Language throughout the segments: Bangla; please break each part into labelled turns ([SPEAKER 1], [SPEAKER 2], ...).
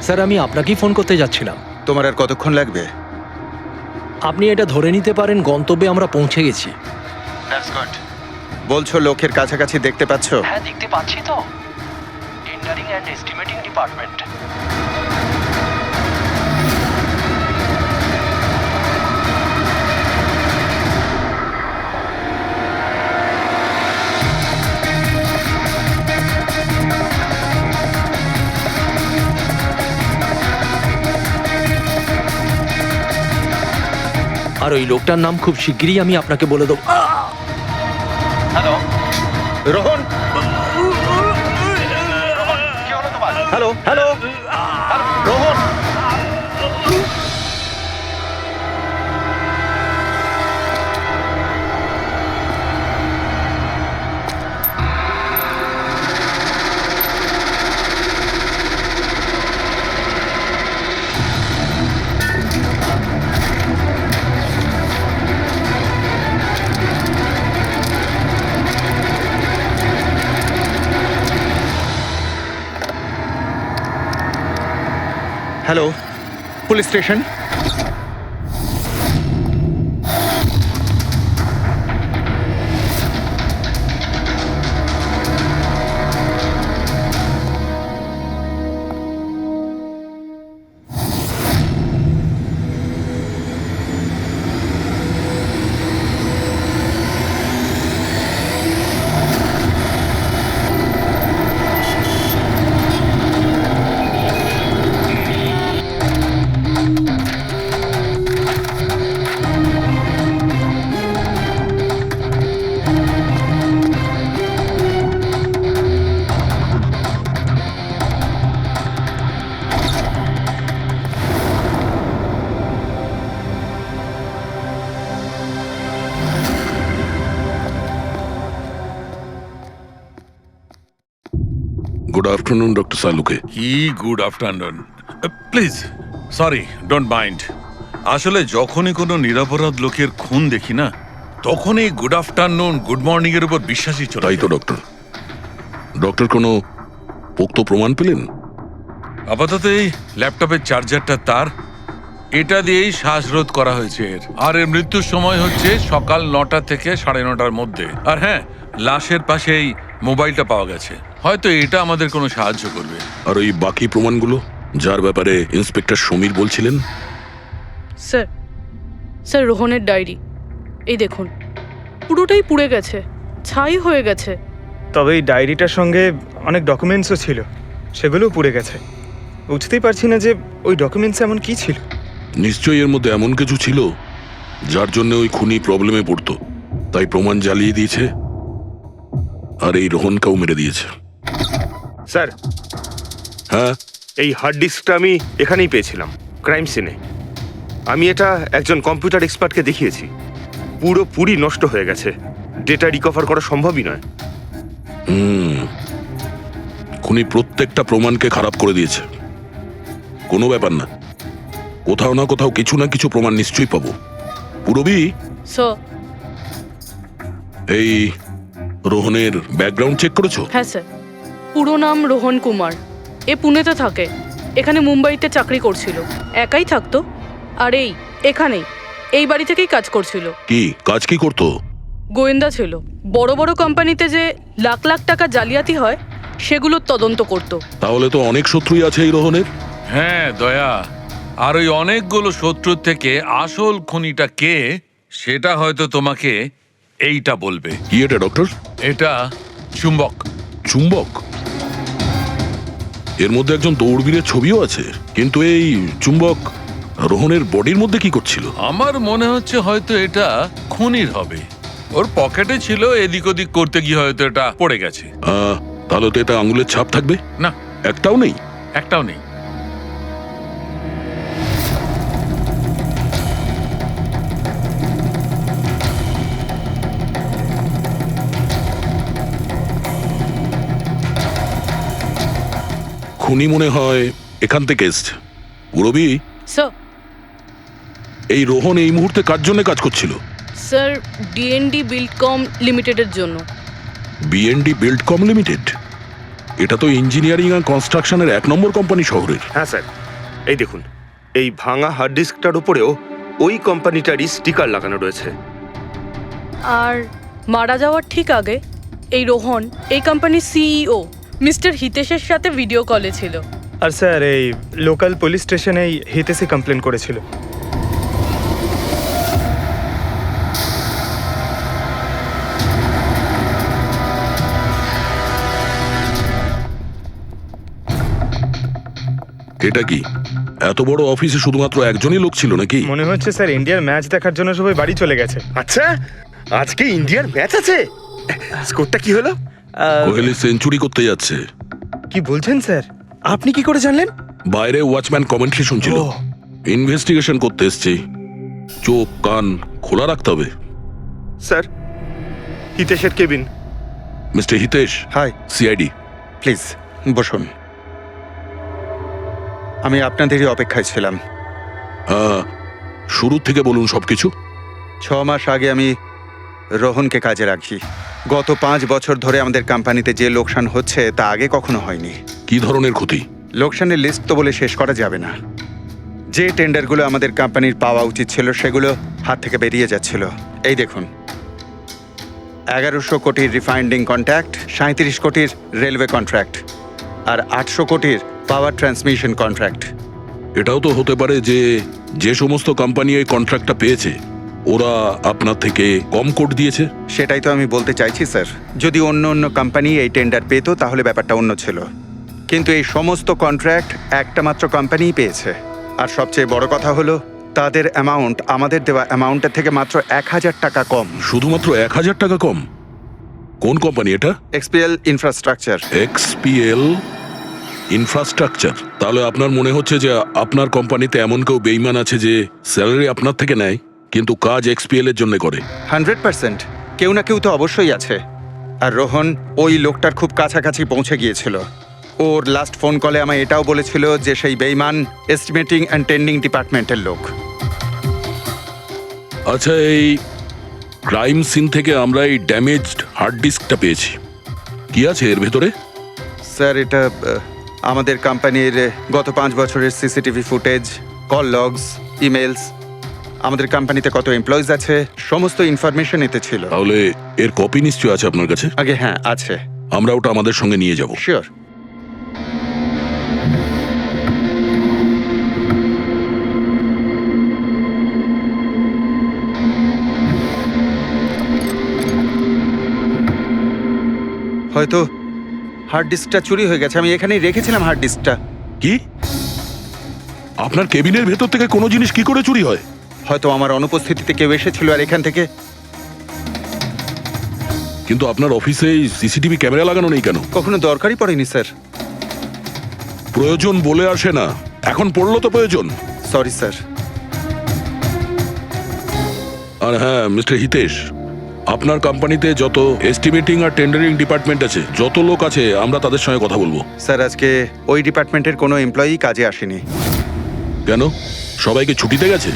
[SPEAKER 1] স্যার, আমি আপনাকেই ফোন করতে যাচ্ছিলাম।
[SPEAKER 2] তোমার আর কতক্ষণ লাগবে?
[SPEAKER 1] আপনি এটা ধরে নিতে পারেন গন্তব্যে আমরা পৌঁছে গেছি।
[SPEAKER 2] বলছো লোকের কাছাকাছি দেখতে পাচ্ছ?
[SPEAKER 1] হ্যাঁ, দেখতে পাচ্ছি তো। Tendering and estimating department. আর ওই লোকটার নাম খুব শিগগিরই আমি আপনাকে বলে দেবো। Hello
[SPEAKER 2] Rohan, hello hello Rohan. Hello, police station.
[SPEAKER 3] Good afternoon, Dr. Saluke.
[SPEAKER 4] Good afternoon. Please, sorry, don't mind. আসলে যখনই কোনো নিরপরাধ লোকের খুন দেখি না, তখনই গুড আফটারনুন, গুড মর্নিং এর উপর বিশ্বাসই চলে
[SPEAKER 3] তাই তো
[SPEAKER 4] যায়।
[SPEAKER 3] ডক্টর। ডক্টর কোনো পোক্ত প্রমাণ পেলেন?
[SPEAKER 4] আপাতত এই ল্যাপটপের চার্জারটা তার, এটা দিয়েই শ্বাসরোধ করা হয়েছে এর। আর এর মৃত্যুর সময় হচ্ছে সকাল 9টা থেকে 9:30টার মধ্যে। আর হ্যাঁ, লাশের পাশে এই মোবাইলটা পাওয়া গেছে। হয়তো এটা আমাদের কোনো সাহায্য করবে।
[SPEAKER 3] আর ওই বাকি প্রমাণগুলো যার ব্যাপারে ইন্সপেক্টর সমীর বলছিলেন?
[SPEAKER 5] স্যার, স্যার রোহনের ডায়েরি এই দেখুন, পুরোটাই পুড়ে গেছে, ছাই হয়ে গেছে।
[SPEAKER 6] তবে এই ডায়েরিটার সঙ্গে অনেক ডকুমেন্টসও ছিল, সেগুলোও পুড়ে গেছে। বুঝতেই পারছি না যে ওই ডকুমেন্টস এমন কি ছিল।
[SPEAKER 3] নিশ্চয়ই এর মধ্যে এমন কিছু ছিল যার জন্য ওই খুনি প্রবলেমে পড়তো, তাই প্রমাণ জ্বালিয়ে দিয়েছে আর এই রোহনকেও মেরে দিয়েছে।
[SPEAKER 7] স্যার,
[SPEAKER 3] হ্যাঁ,
[SPEAKER 7] এই হার্ড ডিস্কটা আমি এখানেই পেয়েছিলাম, ক্রাইম সিনে। আমি এটা একজন কম্পিউটার এক্সপার্টকে দেখিয়েছি। পুরোপুরি নষ্ট হয়ে গেছে, ডেটা রিকভার করা সম্ভবই নয়।
[SPEAKER 3] খুনি প্রত্যেকটা প্রমাণকে খারাপ করে দিয়েছে। কোনো ব্যাপার না, কোথাও না কোথাও কিছু না কিছু প্রমাণ নিশ্চয়ই পাবো। পুরবি,
[SPEAKER 5] স্যার।
[SPEAKER 3] এই রোহনের ব্যাকগ্রাউন্ড চেক করেছো?
[SPEAKER 5] হ্যাঁ স্যার, পুরো নাম রোহন কুমার। এ পুনেতে থাকে, এখানে মুম্বাইতে চাকরি করছিল, একাই থাকতো। আর এখানেই এই বাড়ি থেকেই কাজ করছিল।
[SPEAKER 3] কি কাজ কি করতো?
[SPEAKER 5] গোয়েন্দা ছিল। বড় বড় কোম্পানিতে যে লাখ লাখ টাকা জালিয়াতি হয় সেগুলোর তদন্ত করত।
[SPEAKER 3] তাহলে তো অনেক শত্রুই আছে এই রোহনের।
[SPEAKER 4] হ্যাঁ দয়া, আর ওই অনেকগুলো শত্রুর থেকে আসল খুনিটা কে সেটা হয়তো তোমাকে এইটা বলবে।
[SPEAKER 3] কি এটা ডক্টর?
[SPEAKER 4] এটা চুম্বক।
[SPEAKER 3] চুম্বক? এর মধ্যে একজন দৌড়বীরের ছবিও আছে, কিন্তু এই চুম্বক রোহনের বডির মধ্যে কি করছিল?
[SPEAKER 4] আমার মনে হচ্ছে হয়তো এটা খুনির হবে। ওর পকেটে ছিল, এদিক ওদিক করতে গিয়ে হয়তো এটা পড়ে গেছে।
[SPEAKER 3] তাহলে তো এটা আঙুলের ছাপ থাকবে।
[SPEAKER 4] না,
[SPEAKER 3] একটাও নেই।
[SPEAKER 4] একটাও নেই।
[SPEAKER 3] খুনি মনে হয় এখান থেকে এসছে। পুরবি,
[SPEAKER 5] স্যার।
[SPEAKER 3] এই রোহন এই মুহূর্তে কার জন্য কাজ করছিল?
[SPEAKER 5] স্যার, ডিএনডি বিল্ডকম লিমিটেডের জন্য।
[SPEAKER 3] BND buildcom limited? এটা তো ইঞ্জিনিয়ারিং আর কনস্ট্রাকশনের 1 নম্বর কোম্পানি শহরের।
[SPEAKER 7] হ্যাঁ স্যার, এই দেখুন, এই ভাঙা হার্ড ডিস্কটার উপরেও ওই কোম্পানিটারই স্টিকার লাগানো রয়েছে।
[SPEAKER 5] আর মারা যাওয়ার ঠিক আগে এই রোহন এই কোম্পানির সিইও মিস্টার হিতেশের সাথে ভিডিও কলে ছিল।
[SPEAKER 6] আর স্যার এই লোকাল পুলিশ স্টেশনেই হিতেশই কমপ্লেন করেছিল।
[SPEAKER 3] এটা কি এত বড় অফিসে শুধুমাত্র একজনই লোক ছিল নাকি?
[SPEAKER 6] মনে হচ্ছে স্যার ইন্ডিয়ার ম্যাচ দেখার জন্য সবাই বাড়ি চলে গেছে।
[SPEAKER 7] আচ্ছা, আজকে ইন্ডিয়ার ম্যাচ আছে? স্কোরটা কি হলো?
[SPEAKER 3] কোহলি সেঞ্চুরি করতে যাচ্ছে।
[SPEAKER 6] কি বলছেন স্যার? আপনি কি করে জানলেন?
[SPEAKER 3] বাইরে ওয়াচম্যান কমেন্ট্রি শুনছিল।
[SPEAKER 6] ও।
[SPEAKER 3] ইনভেস্টিগেশন করতে এসেছি, চোখ কান খোলা রাখতে হবে।
[SPEAKER 7] স্যার, হিতেশের cabin.
[SPEAKER 3] Mister Hitesh,
[SPEAKER 2] hi,
[SPEAKER 3] CID.
[SPEAKER 2] Please বসুন। আমি আপনাদেরই অপেক্ষায় ছিলাম।
[SPEAKER 3] শুরু থেকে বলুন সবকিছু।
[SPEAKER 2] 6 মাস আগে আমি রোহনকে কাজে রাখি। গত 5 বছর ধরে আমাদের কোম্পানিতে যে লোকসান হচ্ছে তা আগে কখনো হয়নি।
[SPEAKER 3] কি ধরনের ক্ষতি?
[SPEAKER 2] লোকসানের লিস্ট তো বলে শেষ করা যাবে না। যে টেন্ডারগুলো আমাদের কোম্পানির পাওয়া উচিত ছিল সেগুলো হাত থেকে বেরিয়ে যাচ্ছিল। এই দেখুন, 1100 কোটির রিফাইন্ডিং কন্ট্রাক্ট, 37 কোটির রেলওয়ে কন্ট্রাক্ট, আর 800 কোটির পাওয়ার ট্রান্সমিশন কন্ট্রাক্ট।
[SPEAKER 3] এটাও তো হতে পারে যে যে সমস্ত কোম্পানি এই কন্ট্রাক্টটা পেয়েছে ওরা আপনার থেকে কম কোট দিয়েছে।
[SPEAKER 2] সেটাই তো আমি বলতে চাইছি স্যার। যদি অন্য অন্য কোম্পানি এই টেন্ডার পেতো তাহলে ব্যাপারটা অন্য ছিল, কিন্তু এই সমস্ত কন্ট্রাক্ট একটা মাত্র কোম্পানিই পেয়েছে। আর সবচেয়ে বড় কথা হলো তাদের অ্যামাউন্ট আমাদের দেওয়া অ্যামাউন্টের থেকে মাত্র 1000 টাকা কম।
[SPEAKER 3] শুধুমাত্র 1000 টাকা কম? কোন কোম্পানি এটা?
[SPEAKER 2] XPL infrastructure.
[SPEAKER 3] XPL infrastructure. তাহলে আপনার মনে হচ্ছে যে আপনার কোম্পানিতে এমন কেউ বেইমান আছে যে স্যালারি আপনার থেকে নেয় কিন্তু কাজ এক্সপিএল এর জন্য করে?
[SPEAKER 2] 100% কেউ না কেউ তো অবশ্যই আছে। আর রোহন ওই লোকটার খুব কাছাকাছি পৌঁছে গিয়েছিল। ওর লাস্ট ফোন কলে আমায় এটাও বলেছিল যে সেই বেইমান এস্টিমেটিং অ্যান্ড টেন্ডিং ডিপার্টমেন্টের লোক।
[SPEAKER 3] আচ্ছা, এই ক্রাইম সিন থেকে আমরা এই ড্যামেজড হার্ড ডিস্কটা পেয়েছি। কি আছে এর ভেতরে?
[SPEAKER 2] স্যার, এটা আমাদের কোম্পানির গত 5 বছরের CCTV footage, call logs, emails, আমাদের কোম্পানিতে কত এমপ্লয়িজ আছে, সমস্ত ইনফরমেশন এতে ছিল।
[SPEAKER 3] তাহলে এর কপি নিশ্চয় আছে আপনার কাছে?
[SPEAKER 2] আগে হ্যাঁ, আছে।
[SPEAKER 3] আমরা ওটা আমাদের সঙ্গে নিয়ে যাব।
[SPEAKER 2] শিওর। হয়তো হার্ড ডিস্কটা চুরি হয়ে গেছে। আমি এখানেই রেখেছিলাম হার্ড ডিস্কটা।
[SPEAKER 3] কি? আপনার কেবিনের ভেতর থেকে কোনো জিনিস কি করে চুরি হয়?
[SPEAKER 2] হয়তো আমার অনুপস্থিতিতে কেউ এসেছিল আর এখান থেকে।
[SPEAKER 3] কিন্তু আপনার অফিসে সিসিটিভি ক্যামেরা লাগানো নেই কেন?
[SPEAKER 2] কখনো দরকারই পড়েনি স্যার।
[SPEAKER 3] প্রয়োজন বলে আসে না, এখন পড়লো তো প্রয়োজন।
[SPEAKER 2] Sorry sir.
[SPEAKER 3] আর হ্যাঁ মিস্টার হিতেশ, আপনার কোম্পানিতে যত এস্টিমেটিং আর টেন্ডারিং ডিপার্টমেন্ট আছে, যত লোক আছে, আমরা তাদের সঙ্গে কথা বলবো।
[SPEAKER 2] স্যার, আজকে ওই ডিপার্টমেন্টের কোনো এমপ্লয়ি কাজে আসেনি।
[SPEAKER 3] কেন? সবাইকে ছুটিতে গেছে?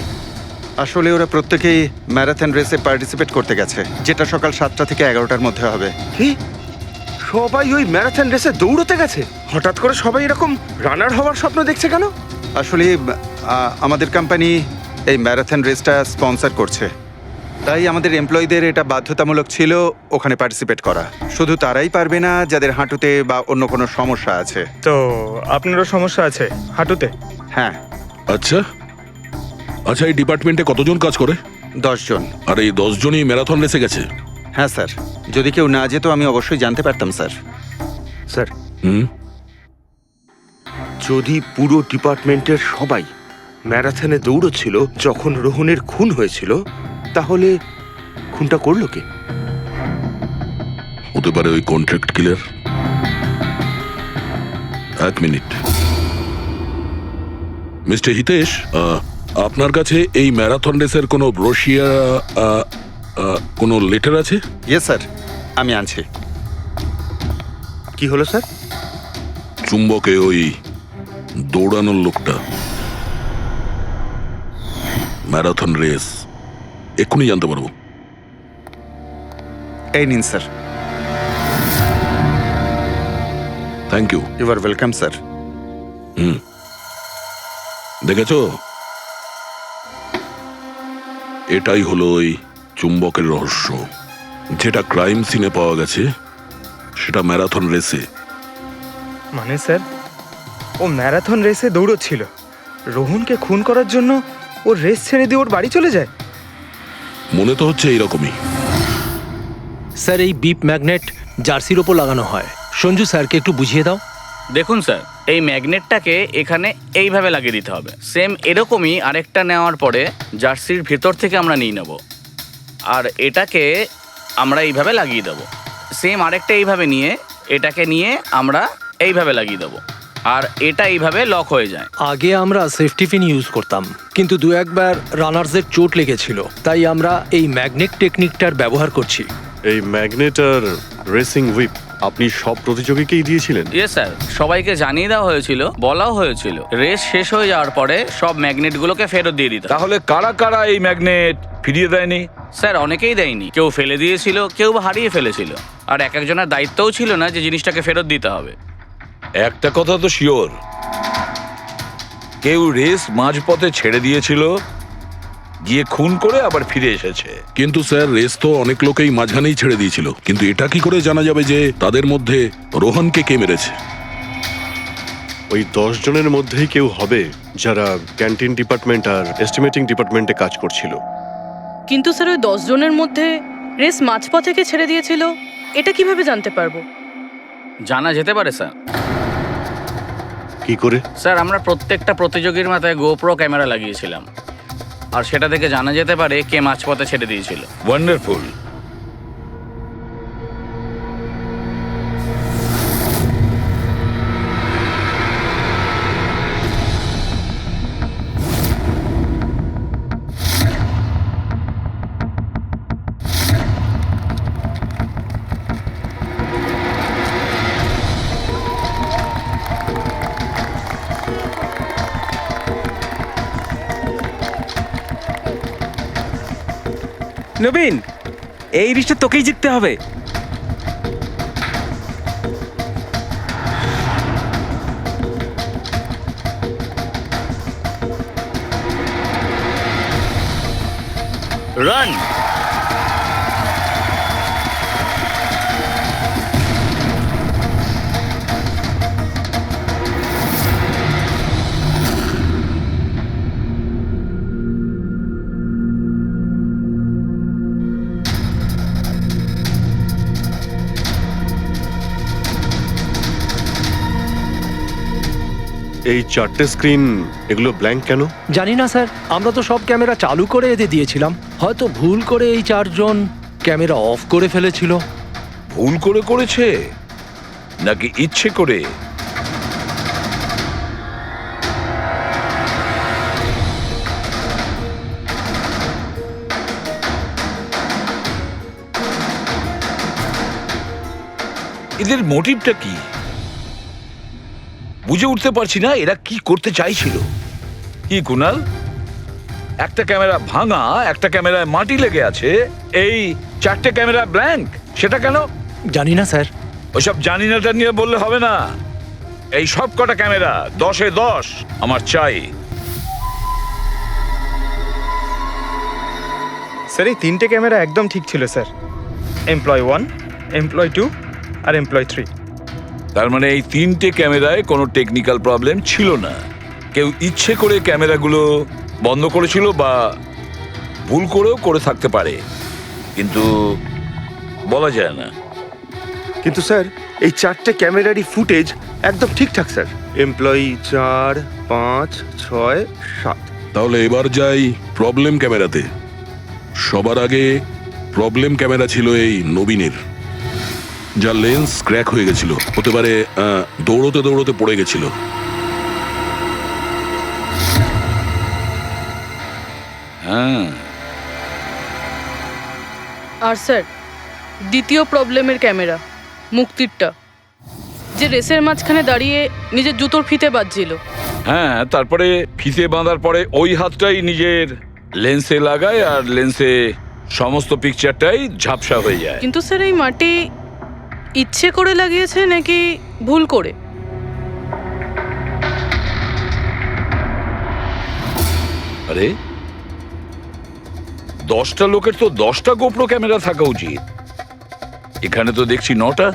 [SPEAKER 2] আসলে ওরা প্রত্যেকেই ম্যারাথন রেসে পার্টিসিপেট করতে গেছে, যেটা সকাল 7টা থেকে 11টার মধ্যে হবে।
[SPEAKER 7] কি? সবাই ওই ম্যারাথন রেসে দৌড়তে গেছে? হঠাৎ করে সবাই এরকম রানার হওয়ার স্বপ্ন দেখছে কেন?
[SPEAKER 2] আসলে আমাদের কোম্পানি এই ম্যারাথন রেসটা স্পন্সর করছে, তাই আমাদের এমপ্লয়ীদের এটা বাধ্যতামূলক ছিল ওখানে পার্টিসিপেট করা। শুধু তারাই পারবে না যাদের হাঁটুতে বা অন্য কোনো সমস্যা আছে।
[SPEAKER 6] তো আপনারও সমস্যা আছে হাঁটুতে?
[SPEAKER 2] হ্যাঁ।
[SPEAKER 3] আচ্ছা আচ্ছা, এই ডিপার্টমেন্টে কতজন কাজ করে?
[SPEAKER 2] 10 জন।
[SPEAKER 3] আর এই 10 জনই ম্যারাথন রেসে গেছে?
[SPEAKER 2] হ্যাঁ স্যার, যদি কেউ না যেত আমি অবশ্যই জানতে পারতাম স্যার।
[SPEAKER 7] স্যার,
[SPEAKER 3] হুম,
[SPEAKER 7] যদি পুরো ডিপার্টমেন্টের সবাই ম্যারাথনে দৌড়চ্ছিল যখন রোহনের খুন হয়েছিল, তাহলে খুনটা করলো কে?
[SPEAKER 3] হতে পারে ওই কন্ট্রাক্ট কিলার। 1 মিনিট। মিস্টার হিতেশ, আপনার কাছে এই ম্যারাথন রেসের কোনো ব্রোশিয়া, কোনো লেটার আছে?
[SPEAKER 2] ইয়েস স্যার, আমি আনছি।
[SPEAKER 7] কি হলো স্যার?
[SPEAKER 3] চুম্বকে ওই দৌড়ানোর লোকটা, ম্যারাথন রেস, এক্ষুনি জানতে পারবো।
[SPEAKER 2] এই নিন sir.
[SPEAKER 3] Thank you.
[SPEAKER 2] You are welcome sir.
[SPEAKER 3] দেখেছো, এটাই হলো ওই চুম্বকের রহস্য। যেটা ক্রাইম সিনে পাওয়া গেছে সেটা ম্যারাথন রেসে।
[SPEAKER 6] মানে স্যার, ও ম্যারাথন রেসে দৌড়চ্ছিল, রোহনকে খুন করার জন্য ও রেস ছেড়ে দিয়ে ওর বাড়ি চলে যায়।
[SPEAKER 3] মনে তো হচ্ছে এইরকমই।
[SPEAKER 1] স্যার, এই বিপ ম্যাগনেট জার্সির ওপর লাগানো হয়। সঞ্জু স্যারকে একটু বুঝিয়ে দাও।
[SPEAKER 8] দেখুন স্যার, এই ম্যাগনেটটাকে এখানে এইভাবে লাগিয়ে দিতে হবে। সেম এরকমই আরেকটা নেওয়ার পরে জার্সির ভেতর থেকে আমরা নিয়ে নেব, আর এটাকে আমরা এইভাবে লাগিয়ে দেবো। সেম আরেকটা এইভাবে নিয়ে এটাকে নিয়ে আমরা এইভাবে লাগিয়ে দেবো, আর এটা এইভাবে লক হয়ে যায়।
[SPEAKER 1] আগে আমরা সেফটি পিন ইউজ করতাম, কিন্তু দু একবার রানার্সদের চোট লেগেছিল, তাই আমরা এই ম্যাগনেট টেকনিকটার ব্যবহার করছি।
[SPEAKER 9] এই ম্যাগনেট আর রেসিং হুইপ আপনি সব প্রতিযোগীকেই দিয়েছিলেন?
[SPEAKER 8] ইয়ে স্যার, সবাইকে জানিয়ে দেওয়া হয়েছিল, বলাও হয়েছিল রেস শেষ হয়ে যাওয়ার পরে সব ম্যাগনেটগুলোকে ফেরত দিয়ে দিতে।
[SPEAKER 10] তাহলে কারা কারা এই ম্যাগনেট ফিরিয়ে দেয়নি?
[SPEAKER 8] স্যার, অনেকেই দেয়নি, কেউ ফেলে দিয়েছিল, কেউ বা হারিয়ে ফেলেছিল, আর এক একজনের দায়িত্বও ছিল না যে জিনিসটাকে ফেরত দিতে হবে।
[SPEAKER 10] একটা কথা তো শিওর, কেউ রেস মাঝপথে ছেড়ে দিয়েছিল, গিয়ে খুন করে আবার ফিরে এসেছে।
[SPEAKER 3] কিন্তু স্যার, রেস তো অনেক লোকেই মাঝখানেই ছেড়ে দিয়েছিল, কিন্তু এটা কি করে জানা যাবে যে তাদের মধ্যে রোহনকে কে মেরেছে?
[SPEAKER 9] ওই 10 জনের মধ্যেই কেউ হবে যারা ক্যান্টিন ডিপার্টমেন্ট আর এস্টিমেটিং ডিপার্টমেন্টে কাজ করছিল।
[SPEAKER 5] কিন্তু স্যার, ওই 10 জনের মধ্যে রেস মাঝপথে কে ছেড়ে দিয়েছিল এটা কিভাবে জানতে পারবো?
[SPEAKER 8] জানা যেতে পারে স্যার।
[SPEAKER 9] কি করে?
[SPEAKER 8] স্যার, আমরা প্রত্যেকটা প্রতিযোগীর মাথায় গোপ্রো ক্যামেরা লাগিয়েছিলাম, আর সেটা থেকে জানা যেতে পারে কে মাঝপথে ছেড়ে দিয়েছিল।
[SPEAKER 10] ওয়ান্ডারফুল।
[SPEAKER 11] নবীন, এই রিশটা তোকেই জিততে হবে।
[SPEAKER 8] রান।
[SPEAKER 9] এই 4টে স্ক্রিন, এগুলো ব্ল্যাঙ্ক কেন?
[SPEAKER 1] জানি না স্যার, আমরা তো সব ক্যামেরা চালু করে এদের দিয়েছিলাম। হয়তো ভুল করে এই 4 জন ক্যামেরা অফ করে ফেলেছিল।
[SPEAKER 10] ভুল করে করেছে নাকি ইচ্ছে করে? এদের মোটিভটা কি বুঝে উঠতে পারছি না। এরা কি করতে চাইছিল? কি কুনাল, একটা ক্যামেরা ভাঙা, একটা ক্যামেরায় মাটি লেগে আছে, এই 4টে ক্যামেরা ব্ল্যাঙ্ক, সেটা কেন?
[SPEAKER 1] জানি না স্যার।
[SPEAKER 10] ওইসব জানি নাটা নিয়ে বললে হবে না। এই সব কটা ক্যামেরা 10-এ 10 আমার চাই।
[SPEAKER 6] স্যার, এই 3টে ক্যামেরা একদম ঠিক ছিল স্যার। এমপ্লয় 1, এমপ্লয় 2 আর এমপ্লয় 3।
[SPEAKER 10] তার মানে এই 3টে ক্যামেরায় কোনো টেকনিক্যাল প্রবলেম ছিল না। কেউ ইচ্ছে করে ক্যামেরাগুলো বন্ধ করেছিল বা ভুল করেও করে থাকতে পারে, কিন্তু বলা যায় না।
[SPEAKER 7] কিন্তু স্যার, এই 4টে ক্যামেরারই ফুটেজ একদম ঠিকঠাক স্যার। এমপ্লয়ি 4, 5, 6, 7।
[SPEAKER 3] তাহলে এবার যাই প্রবলেম ক্যামেরাতে। সবার আগে প্রবলেম ক্যামেরা ছিল এই নবীনের, যার লেন্স ক্র্যাক হয়ে গেছিল। হতে পারে দৌড়তে দৌড়তে পড়ে গেছিল।
[SPEAKER 10] হ্যাঁ,
[SPEAKER 5] আর স্যার, দ্বিতীয় প্রবলেমের ক্যামেরা, মুক্তিরটা, যে রেসের মাঝখানে দাঁড়িয়ে নিজের জুতোর ফিতে বাজছিল।
[SPEAKER 10] হ্যাঁ, তারপরে ফিতে বাঁধার পরে ওই হাতটাই নিজের লেন্সে লাগায়, আর লেন্সে সমস্ত পিকচারটাই ঝাপসা হয়ে যায়।
[SPEAKER 5] কিন্তু স্যার, এই মাটি ইচ্ছে করে লাগিয়েছে নাকি ভুল করে?
[SPEAKER 10] আরে 10টা লোকের তো 10টা গোপ্রো ক্যামেরা থাকা উচিত, এখানে তো দেখছি 9টা।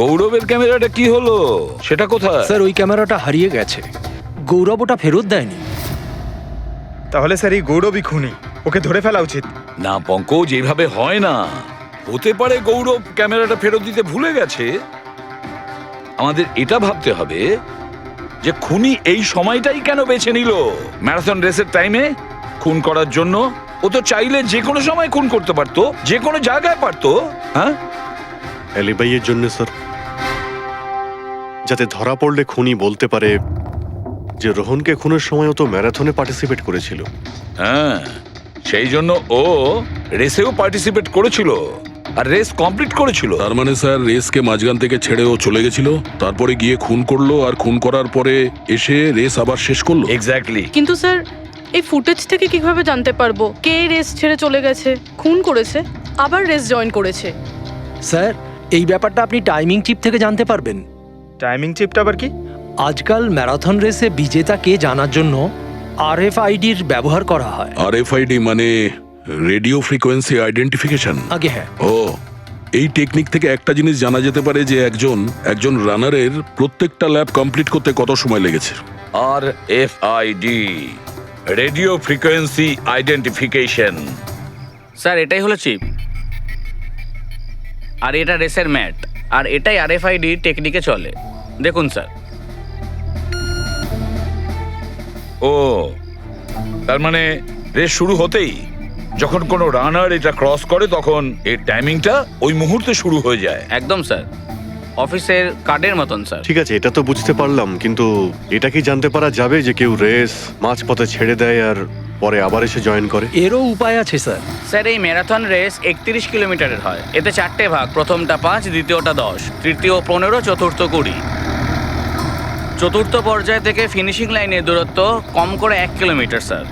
[SPEAKER 10] গৌরবের ক্যামেরাটা কি হলো, সেটা কোথায়?
[SPEAKER 1] স্যার ওই ক্যামেরাটা হারিয়ে গেছে, গৌরব ওটা ফেরত দেয়নি।
[SPEAKER 6] তাহলে স্যার এই গৌরবই খুনি, ওকে ধরে ফেলা উচিত।
[SPEAKER 10] না পঙ্কজ, এইভাবে হয় না। হতে পারে গৌরব ক্যামেরাটা ফেরত দিতে ভুলে গেছে। আমাদের এটা ভাবতে হবে যে খুনি এই সময়টাই কেন বেছে নিল ম্যারাথন রেসের টাইমে খুন করার জন্য। ও তো চাইলে যে কোনো সময় খুন করতে পারতো, যে কোনো জায়গায় পারতো। হ্যাঁ,
[SPEAKER 9] অ্যালিবাইয়ের জন্য স্যার, যাতে ধরা পড়লে খুনি বলতে পারে যে রোহনকে খুনের সময় ও তো ম্যারাথনে পার্টিসিপেট করেছিল।
[SPEAKER 10] হ্যাঁ, সেই জন্য ও রেসেও পার্টিসিপেট করেছিল আর রেস কমপ্লিট করেছিল।
[SPEAKER 3] তার মানে স্যার রেসকে মাঝখান থেকে ছেড়ে ও চলে গেছিল, তারপরে গিয়ে খুন করলো, আর খুন করার পরে এসে রেস আবার শেষ করলো।
[SPEAKER 10] এক্স্যাক্টলি।
[SPEAKER 5] কিন্তু স্যার এই ফুটেজ থেকে কিভাবে জানতে পারবো কে রেস ছেড়ে চলে গেছে, খুন করেছে, আবার রেস জয়েন করেছে?
[SPEAKER 1] স্যার এই ব্যাপারটা আপনি টাইমিং চিপ থেকে জানতে পারবেন।
[SPEAKER 6] টাইমিং চিপটা আবার কি?
[SPEAKER 1] আজকাল ম্যারাথন রেসে বিজেতা কে জানার জন্য RFIDর ব্যবহার করা হয়।
[SPEAKER 3] RFID মানে রেডিও ফ্রিকোয়েন্সি আইডেন্টিফিকেশন।
[SPEAKER 1] আগে হ্যাঁ,
[SPEAKER 3] ও, এই টেকনিক থেকে একটা জিনিস জানা যেতে পারে যে একজন রানারের প্রত্যেকটা ল্যাব কমপ্লিট করতে কত সময় লেগেছে।
[SPEAKER 10] RFID, radio frequency identification.
[SPEAKER 8] Sir এটাই হলো চিপ, আর এটা রেসের ম্যাট, আর এটাই RFID টেকনিকে চলে। দেখুন স্যার।
[SPEAKER 10] ও, তার মানে রেস শুরু হতেই যখন কোনো রানার এটা ক্রস করে তখন এর টাইমিংটা ওই মুহূর্তে শুরু হয়ে যায়।
[SPEAKER 8] একদম স্যার, অফিসের কার্ডের মতন স্যার।
[SPEAKER 9] ঠিক আছে, এটা তো বুঝতে পারলাম, কিন্তু এটা কি জানতে পারা যাবে যে কেউ রেস মাঝপথে ছেড়ে দেয় আর পরে আবার এসে জয়েন করে?
[SPEAKER 1] এরও উপায় আছে স্যার।
[SPEAKER 8] স্যার এই ম্যারাথন রেস 31 কিলোমিটারের হয়। এতে 4টে ভাগ, প্রথমটা 5, দ্বিতীয়টা 10, তৃতীয় 15, চতুর্থ 20। চতুর্থ পর্যায় থেকে ফিনিশিং লাইনের দূরত্ব কম করে 1 কিলোমিটার স্যার।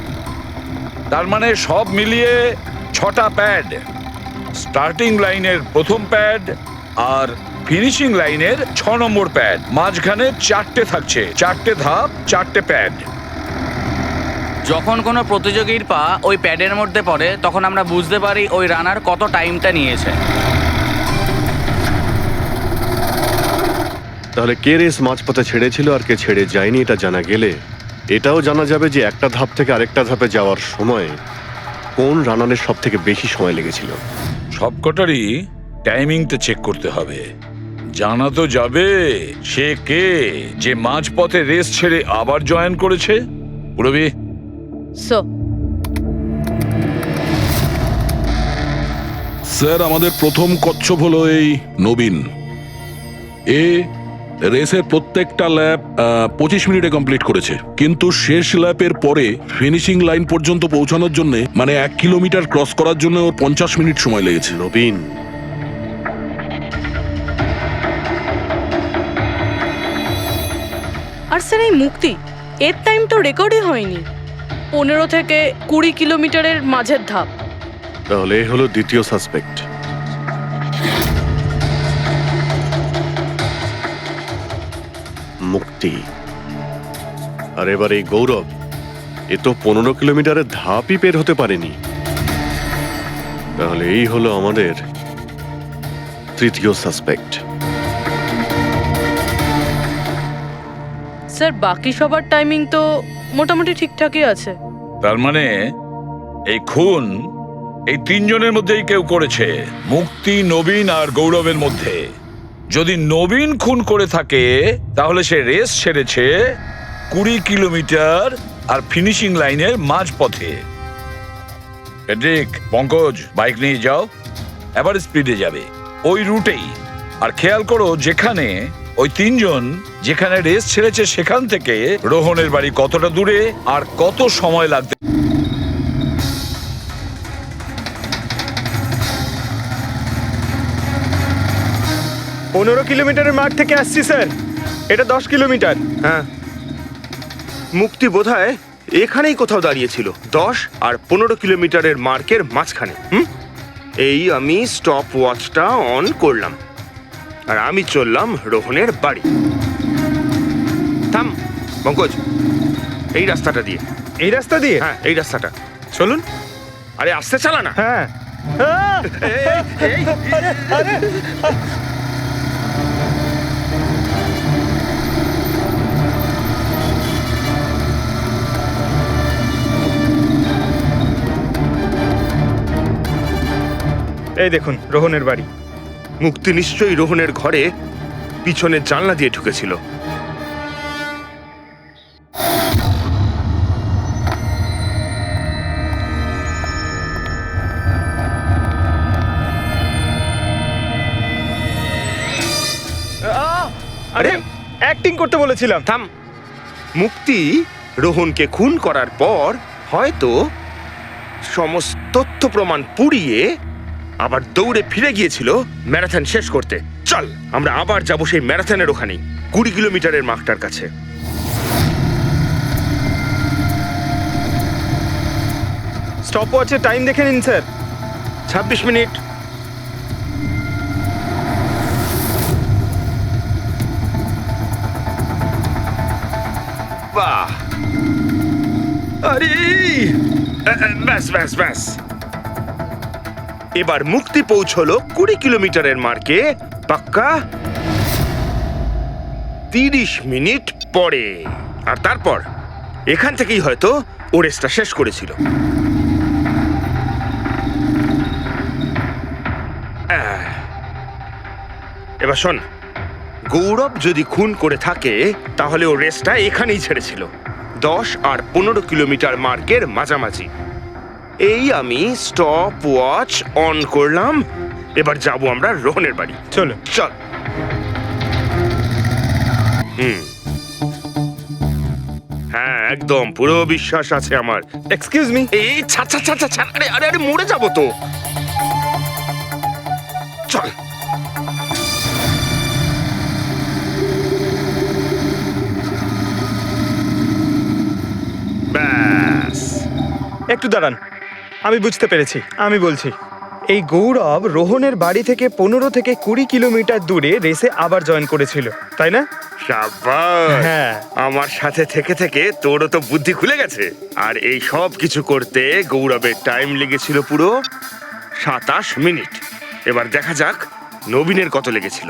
[SPEAKER 10] তার মানে সব মিলিয়ে 6টা প্যাড, স্টার্টিং লাইনের প্রথম প্যাড আর ফিনিশিং লাইনের 6 নম্বর প্যাড, মাঝখানে 4টে থাকছে, 4টে ধাপ, 4টে প্যাড।
[SPEAKER 8] যখন কোনো প্রতিযোগীর পা ওই প্যাডের মধ্যে পড়ে তখন আমরা বুঝতে পারি ওই রানার কত টাইমটা নিয়েছে।
[SPEAKER 9] তাহলে কে রেস মাঝপথে ছেড়েছিল আর কে ছেড়ে যায়নি এটা জানা গেলে এটাও জানা যাবে যে একটা ধাপ থেকে আরেকটা ধাপে যাওয়ার সময় কোন রানারের সব থেকে বেশি সময় লেগেছিল।
[SPEAKER 10] সবকটারই টাইমিংটা চেক করতে হবে। জানা তো যাবে সে কে যে মাঝপথে রেস ছেড়ে আবার জয়েন করেছে। পুরবি,
[SPEAKER 3] স্যার আমাদের প্রথম কচ্ছপ হলো এই নবীন। এ রেসের প্রত্যেকটা ল্যাপ 25 মিনিটে কমপ্লিট করেছে, কিন্তু শেষ ল্যাপের পরে ফিনিশিং লাইন পর্যন্ত পৌঁছানোর জন্য মানে 1 কিলোমিটার ক্রস করার জন্য ওর 50 মিনিট সময় লেগেছে।
[SPEAKER 9] নবীন,
[SPEAKER 5] আর স্যার এই মুক্তি, এর টাইম তো রেকর্ডই হয়নি। 15 থেকে 20 কিলোমিটারের মাঝের ধাপ।
[SPEAKER 9] তাহলে এ হলো দ্বিতীয় সাসপেক্ট। মুক্তি। আর এবার এই গৌরব, এ তো 15 কিলোমিটারের ধাপই বের হতে পারেনি। তাহলে এই হলো আমাদের তৃতীয় সাসপেক্ট।
[SPEAKER 5] স্যার বাকি সবার টাইমিং তো মোটামুটি ঠিকঠাকই আছে।
[SPEAKER 10] তার মানে এই খুন এই 3 জনের মধ্যেই কেউ করেছে, মুক্তি, নবীন আর গৌরবের মধ্যে। যদি নবীন খুন করে থাকে তাহলে সে রেস ছেড়েছে 20 কিলোমিটার আর ফিনিশিং লাইনের মাঝপথে। পঙ্কজ, বাইক নিয়ে যাও, এবার স্পিডে যাবে ওই রুটেই। আর খেয়াল করো যেখানে ওই 3 জন যেখানে রেস ছেড়েছে সেখান থেকে রোহনের বাড়ি কতটা দূরে আর কত সময় লাগবে।
[SPEAKER 6] পনেরো কিলোমিটারের মাঠ থেকে আসছি স্যার, এটা 10 কিলোমিটার।
[SPEAKER 7] হ্যাঁ, মুক্তি বোধহয় এখানেই কোথাও দাঁড়িয়েছিল, 10 আর 15 কিলোমিটারের মার্কের মাঝখানে। এই আমি স্টপ ওয়াচটা অন করলাম আর আমি চললাম রোহনের বাড়ি। থাম পঙ্কজ, এই রাস্তাটা দিয়ে।
[SPEAKER 6] এই রাস্তা দিয়ে?
[SPEAKER 7] হ্যাঁ, এই রাস্তাটা।
[SPEAKER 6] চলুন।
[SPEAKER 7] আরে আস্তে চালা না।
[SPEAKER 6] হ্যাঁ। এই দেখুন রোহনের বাড়ি।
[SPEAKER 7] মুক্তি নিশ্চয়ই রোহনের ঘরে পিছনের জানলা দিয়ে ঢুকেছিল।
[SPEAKER 6] আরে অ্যাক্টিং করতে বলেছিলাম।
[SPEAKER 7] থাম। মুক্তি রোহনকে খুন করার পর হয়তো সমস্ত তথ্য প্রমাণ পুড়িয়ে আবার দৌড়ে ফিরে গিয়েছিল ম্যারাথন শেষ করতে। চল আমরা আবার যাব সেই ম্যারাথনের ওখানেই, 20 কিলোমিটারের মার্কটার কাছে।
[SPEAKER 6] স্টপ ওয়াচে টাইম দেখে নিন স্যার।
[SPEAKER 7] 26 মিনিট। বাহ, আরে ব্যাস ব্যাস ব্যাস। এবার মুক্তি পৌঁছলো 20 কিলোমিটারের মার্কে পাক্কা 30 মিনিট পরে। আর তারপর এখান থেকেই হয়তো ও রেসটা শেষ করেছিল। এবার শোন, গৌরব যদি খুন করে থাকে তাহলে ও রেসটা এখানেই ছেড়েছিল, 10 আর 15 কিলোমিটার মার্কের মাঝামাঝি। এই আমি স্টপ ওয়াচ অন করলাম। এবার যাব আমরা রোহনের বাড়ি।
[SPEAKER 6] চলো।
[SPEAKER 7] চল। হ্যাঁ, একদম পুরো বিশ্বাস আছে আমার।
[SPEAKER 6] Excuse me.
[SPEAKER 7] এই ছা ছা ছা ছা ছা, আরে আরে আরে মরে যাবো তো। চল। ব্যাস।
[SPEAKER 6] একটু দাঁড়ান, আমি বুঝতে পেরেছি। আমি বলছি, এই গৌরব রোহনের বাড়ি থেকে 15 থেকে 20 কিলোমিটার দূরে রেসে আবার জয়েন করেছিল, তাই না?
[SPEAKER 7] শাবাশ।
[SPEAKER 6] হ্যাঁ।
[SPEAKER 7] আমার সাথে থেকে থেকে তোরও তো বুদ্ধি খুলে গেছে। আর এই সব কিছু করতে গৌরবের টাইম লেগেছিল পুরো 27 মিনিট। এবার দেখা যাক নবীনের কত লেগেছিল।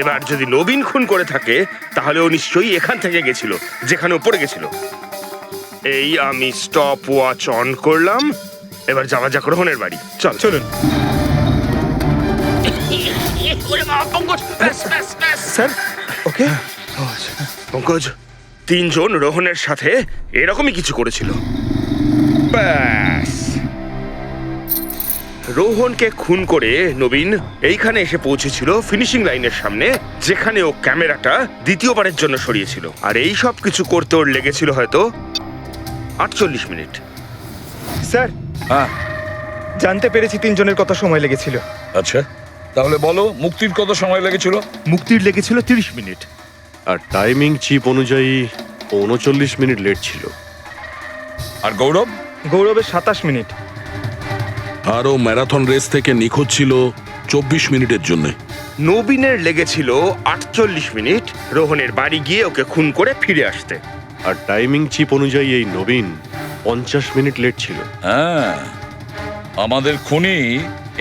[SPEAKER 7] এবার যদি নবীন খুন করে থাকে তাহলে ও নিশ্চয়ই এখান থেকে গেছিল, যেখানে ও পড়ে গেছিল। এই আমি স্টপ ওয়াচ অন করলাম। এবার যাওয়া যাক রোহনের বাড়ি। চল।
[SPEAKER 6] চলুন স্যার। ওকে
[SPEAKER 7] পঙ্কজ, 3 জন রোহনের সাথে এরকমই কিছু করেছিল। ব্যাস, রোহনকে খুন করে নবীন এইখানে এসে পৌঁছেছিল ফিনিশিং লাইনের সামনে, যেখানে ও ক্যামেরাটা দ্বিতীয়বারের জন্য সরিয়েছিল। আর এই সব কিছু করতে ওর লেগেছিল হয়তো 48 মিনিট।
[SPEAKER 6] স্যার,
[SPEAKER 10] হ্যাঁ
[SPEAKER 6] জানতে পেরেছি 3 জনের কত সময় লেগেছিল।
[SPEAKER 10] আচ্ছা, তাহলে বলো মুক্তির কত সময় লেগেছিল?
[SPEAKER 7] মুক্তির লেগেছিল 30 মিনিট।
[SPEAKER 9] আর টাইমিং চিপ অনুযায়ী 39 মিনিট লেট ছিল।
[SPEAKER 10] আর গৌরব?
[SPEAKER 6] গৌরবের 27 মিনিট।
[SPEAKER 3] আরও ম্যারাথন রেস থেকে নিখোঁজ ছিল 24 মিনিটের জন্য।
[SPEAKER 7] নবীনের লেগেছিল 48 মিনিট রোহনের বাড়ি গিয়ে ওকে খুন করে ফিরে আসতে।
[SPEAKER 9] আর টাইমিং চিপ অনুযায়ী এই নবীন 50 মিনিট লেট ছিল।
[SPEAKER 10] হ্যাঁ, আমাদের খুনি